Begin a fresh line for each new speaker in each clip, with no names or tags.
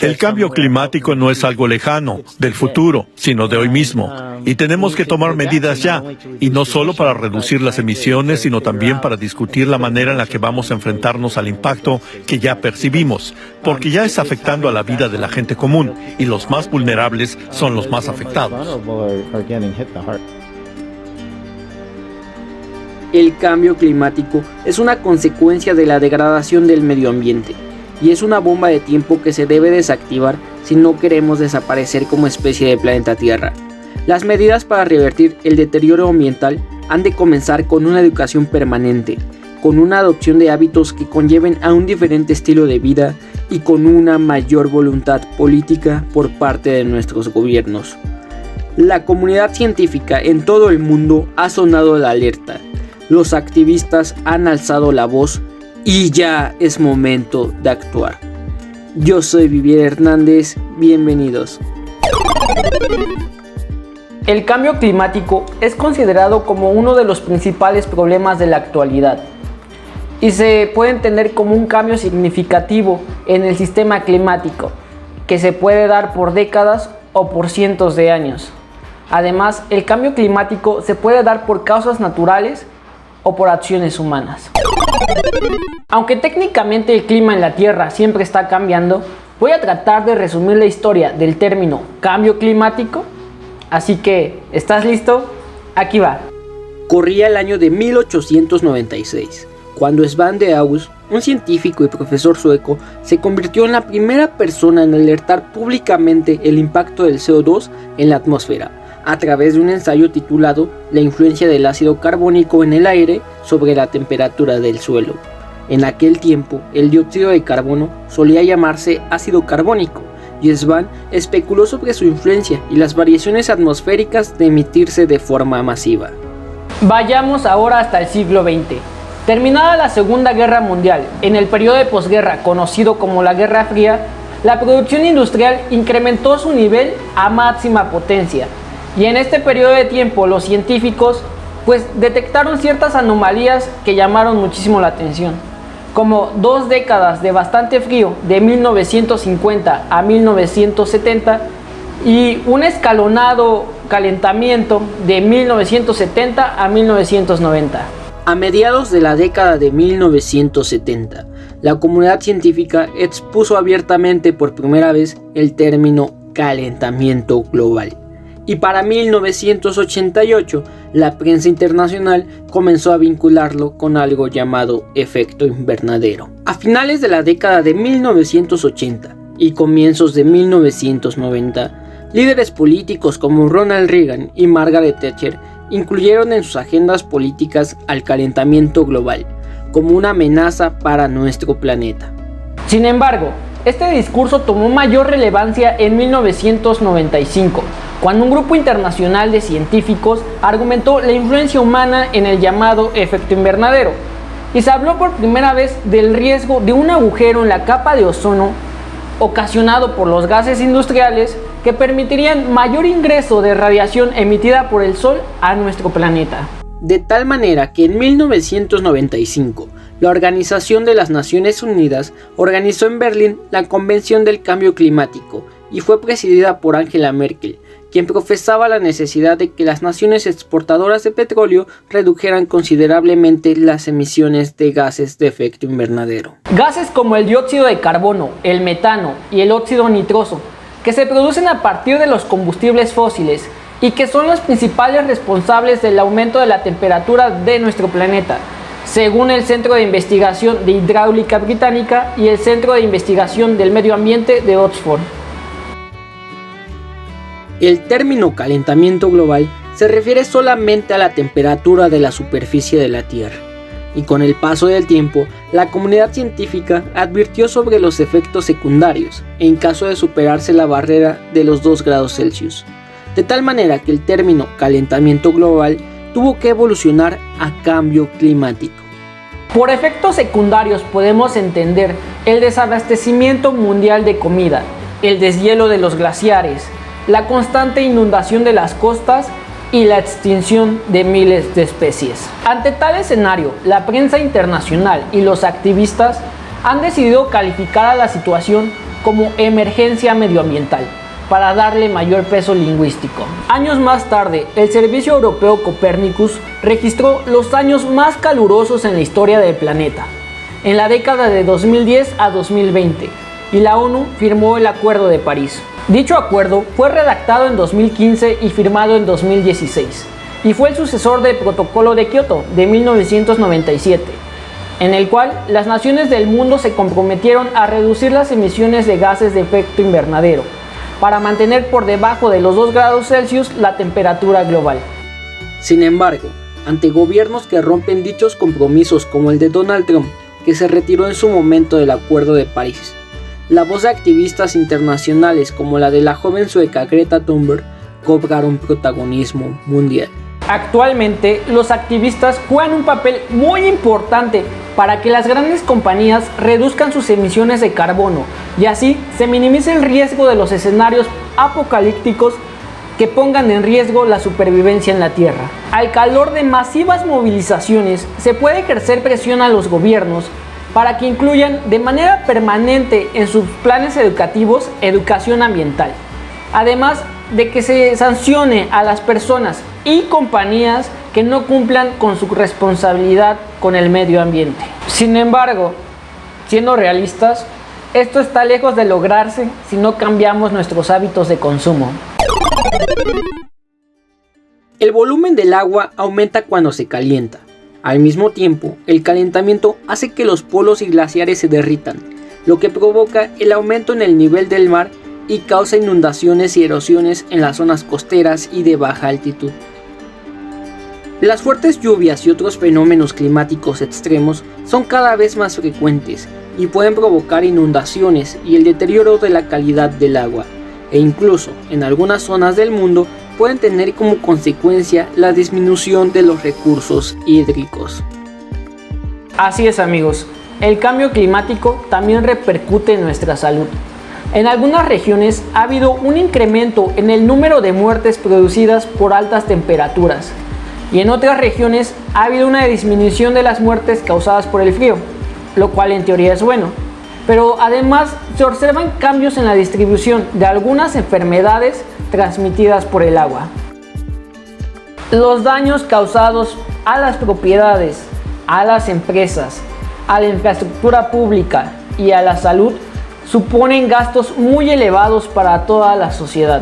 El cambio climático no es algo lejano, del futuro, sino de hoy mismo. Y tenemos que tomar medidas ya, y no solo para reducir las emisiones, sino también para discutir la manera en la que vamos a enfrentarnos al impacto que ya percibimos, porque ya está afectando a la vida de la gente común, y los más vulnerables son los más afectados.
El cambio climático es una consecuencia de la degradación del medio ambiente y es una bomba de tiempo que se debe desactivar si no queremos desaparecer como especie de planeta Tierra. Las medidas para revertir el deterioro ambiental han de comenzar con una educación permanente, con una adopción de hábitos que conlleven a un diferente estilo de vida y con una mayor voluntad política por parte de nuestros gobiernos. La comunidad científica en todo el mundo ha sonado la alerta. Los activistas han alzado la voz y ya es momento de actuar. Yo soy Vivier Hernández, bienvenidos. El cambio climático es considerado como uno de los principales problemas de la actualidad y se puede entender como un cambio significativo en el sistema climático que se puede dar por décadas o por cientos de años. Además, el cambio climático se puede dar por causas naturales o por acciones humanas. Aunque técnicamente el clima en la Tierra siempre está cambiando, voy a tratar de resumir la historia del término cambio climático. Así que, ¿estás listo? Aquí va. Corría el año de 1896, cuando Svante de Aarhus, un científico y profesor sueco, se convirtió en la primera persona en alertar públicamente el impacto del CO2 en la atmósfera, a través de un ensayo titulado La influencia del ácido carbónico en el aire sobre la temperatura del suelo. En aquel tiempo, el dióxido de carbono solía llamarse ácido carbónico, y Svante especuló sobre su influencia y las variaciones atmosféricas de emitirse de forma masiva. Vayamos ahora hasta el siglo XX. Terminada la Segunda Guerra Mundial, en el periodo de posguerra conocido como la Guerra Fría, la producción industrial incrementó su nivel a máxima potencia. Y en este periodo de tiempo los científicos detectaron ciertas anomalías que llamaron muchísimo la atención, como 2 décadas de bastante frío de 1950 a 1970 y un escalonado calentamiento de 1970 a 1990. A mediados de la década de 1970, la comunidad científica expuso abiertamente por primera vez el término calentamiento global. Y para 1988, la prensa internacional comenzó a vincularlo con algo llamado efecto invernadero. A finales de la década de 1980 y comienzos de 1990, líderes políticos como Ronald Reagan y Margaret Thatcher incluyeron en sus agendas políticas al calentamiento global como una amenaza para nuestro planeta. Sin embargo, este discurso tomó mayor relevancia en 1995, cuando un grupo internacional de científicos argumentó la influencia humana en el llamado efecto invernadero, y se habló por primera vez del riesgo de un agujero en la capa de ozono ocasionado por los gases industriales que permitirían mayor ingreso de radiación emitida por el Sol a nuestro planeta. De tal manera que en 1995, la Organización de las Naciones Unidas organizó en Berlín la Convención del Cambio Climático y fue presidida por Angela Merkel, quien profesaba la necesidad de que las naciones exportadoras de petróleo redujeran considerablemente las emisiones de gases de efecto invernadero. Gases como el dióxido de carbono, el metano y el óxido nitroso, que se producen a partir de los combustibles fósiles y que son los principales responsables del aumento de la temperatura de nuestro planeta, según el Centro de Investigación de Hidráulica Británica y el Centro de Investigación del Medio Ambiente de Oxford. El término calentamiento global se refiere solamente a la temperatura de la superficie de la Tierra, y con el paso del tiempo, la comunidad científica advirtió sobre los efectos secundarios en caso de superarse la barrera de los 2 grados Celsius, de tal manera que el término calentamiento global tuvo que evolucionar a cambio climático. Por efectos secundarios podemos entender el desabastecimiento mundial de comida, el deshielo de los glaciares, la constante inundación de las costas y la extinción de miles de especies. Ante tal escenario, la prensa internacional y los activistas han decidido calificar a la situación como emergencia medioambiental, para darle mayor peso lingüístico. Años más tarde, el Servicio Europeo Copernicus registró los años más calurosos en la historia del planeta, en la década de 2010 a 2020, y la ONU firmó el Acuerdo de París. Dicho acuerdo fue redactado en 2015 y firmado en 2016, y fue el sucesor del Protocolo de Kioto de 1997, en el cual las naciones del mundo se comprometieron a reducir las emisiones de gases de efecto invernadero, para mantener por debajo de los 2 grados Celsius la temperatura global.
Sin embargo, ante gobiernos que rompen dichos compromisos como el de Donald Trump, que se retiró en su momento del Acuerdo de París, la voz de activistas internacionales como la de la joven sueca Greta Thunberg cobraron protagonismo mundial.
Actualmente, los activistas juegan un papel muy importante para que las grandes compañías reduzcan sus emisiones de carbono y así se minimice el riesgo de los escenarios apocalípticos que pongan en riesgo la supervivencia en la Tierra. Al calor de masivas movilizaciones, se puede ejercer presión a los gobiernos para que incluyan de manera permanente en sus planes educativos educación ambiental, además de que se sancione a las personas y compañías que no cumplan con su responsabilidad con el medio ambiente. Sin embargo, siendo realistas, esto está lejos de lograrse si no cambiamos nuestros hábitos de consumo.
El volumen del agua aumenta cuando se calienta. Al mismo tiempo, el calentamiento hace que los polos y glaciares se derritan, lo que provoca el aumento en el nivel del mar y causa inundaciones y erosiones en las zonas costeras y de baja altitud. Las fuertes lluvias y otros fenómenos climáticos extremos son cada vez más frecuentes y pueden provocar inundaciones y el deterioro de la calidad del agua, e incluso en algunas zonas del mundo pueden tener como consecuencia la disminución de los recursos hídricos.
Así es, amigos, el cambio climático también repercute en nuestra salud. En algunas regiones ha habido un incremento en el número de muertes producidas por altas temperaturas, y en otras regiones ha habido una disminución de las muertes causadas por el frío, lo cual en teoría es bueno. Pero además se observan cambios en la distribución de algunas enfermedades transmitidas por el agua. Los daños causados a las propiedades, a las empresas, a la infraestructura pública y a la salud suponen gastos muy elevados para toda la sociedad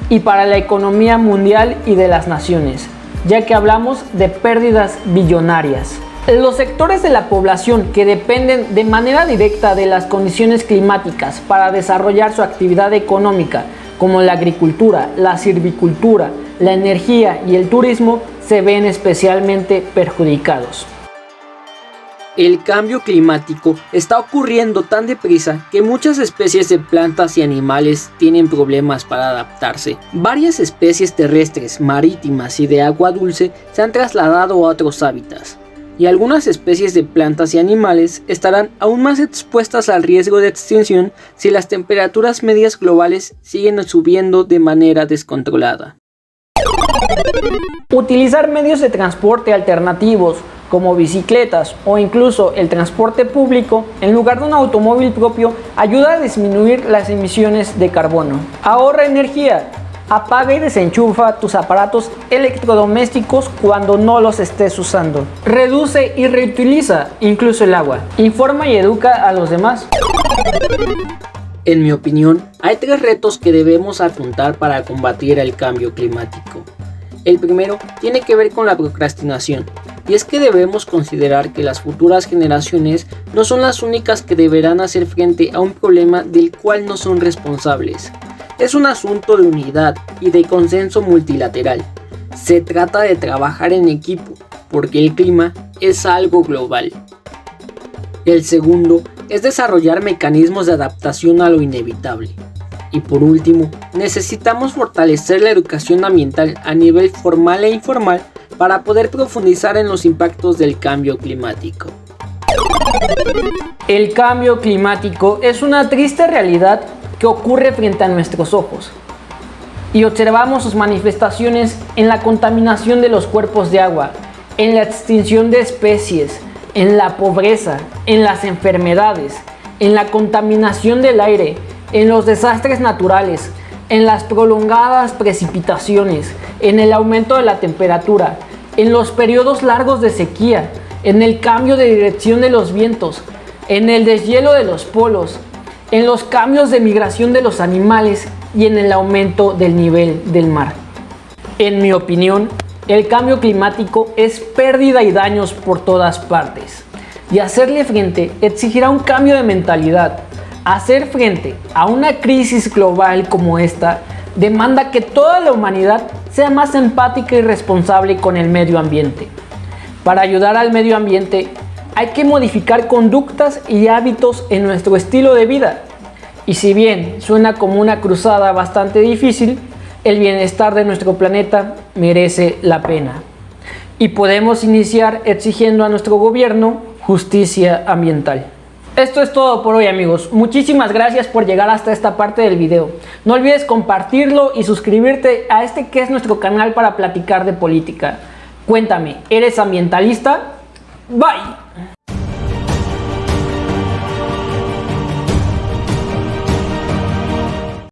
y para la economía mundial y de las naciones, ya que hablamos de pérdidas billonarias. Los sectores de la población que dependen de manera directa de las condiciones climáticas para desarrollar su actividad económica, como la agricultura, la silvicultura, la energía y el turismo, se ven especialmente perjudicados.
El cambio climático está ocurriendo tan deprisa que muchas especies de plantas y animales tienen problemas para adaptarse. Varias especies terrestres, marítimas y de agua dulce se han trasladado a otros hábitats, y algunas especies de plantas y animales estarán aún más expuestas al riesgo de extinción si las temperaturas medias globales siguen subiendo de manera descontrolada.
Utilizar medios de transporte alternativos como bicicletas o incluso el transporte público en lugar de un automóvil propio ayuda a disminuir las emisiones de carbono. Ahorra energía. Apaga y desenchufa tus aparatos electrodomésticos cuando no los estés usando. Reduce y reutiliza incluso el agua. Informa y educa a los demás.
En mi opinión, hay 3 retos que debemos afrontar para combatir el cambio climático. El primero tiene que ver con la procrastinación, y es que debemos considerar que las futuras generaciones no son las únicas que deberán hacer frente a un problema del cual no son responsables. Es un asunto de unidad y de consenso multilateral. Se trata de trabajar en equipo, porque el clima es algo global. El segundo es desarrollar mecanismos de adaptación a lo inevitable. Y por último, necesitamos fortalecer la educación ambiental a nivel formal e informal para poder profundizar en los impactos del cambio climático.
El cambio climático es una triste realidad que ocurre frente a nuestros ojos, y observamos sus manifestaciones en la contaminación de los cuerpos de agua, en la extinción de especies, en la pobreza, en las enfermedades, en la contaminación del aire, en los desastres naturales, en las prolongadas precipitaciones, en el aumento de la temperatura, en los periodos largos de sequía, en el cambio de dirección de los vientos, en el deshielo de los polos, en los cambios de migración de los animales y en el aumento del nivel del mar. En mi opinión, el cambio climático es pérdida y daños por todas partes, y hacerle frente exigirá un cambio de mentalidad. Hacer frente a una crisis global como esta demanda que toda la humanidad sea más empática y responsable con el medio ambiente. Para ayudar al medio ambiente hay que modificar conductas y hábitos en nuestro estilo de vida. Y si bien suena como una cruzada bastante difícil, el bienestar de nuestro planeta merece la pena. Y podemos iniciar exigiendo a nuestro gobierno justicia ambiental. Esto es todo por hoy, amigos. Muchísimas gracias por llegar hasta esta parte del video. No olvides compartirlo y suscribirte a este que es nuestro canal para platicar de política. Cuéntame, ¿eres ambientalista? Bye.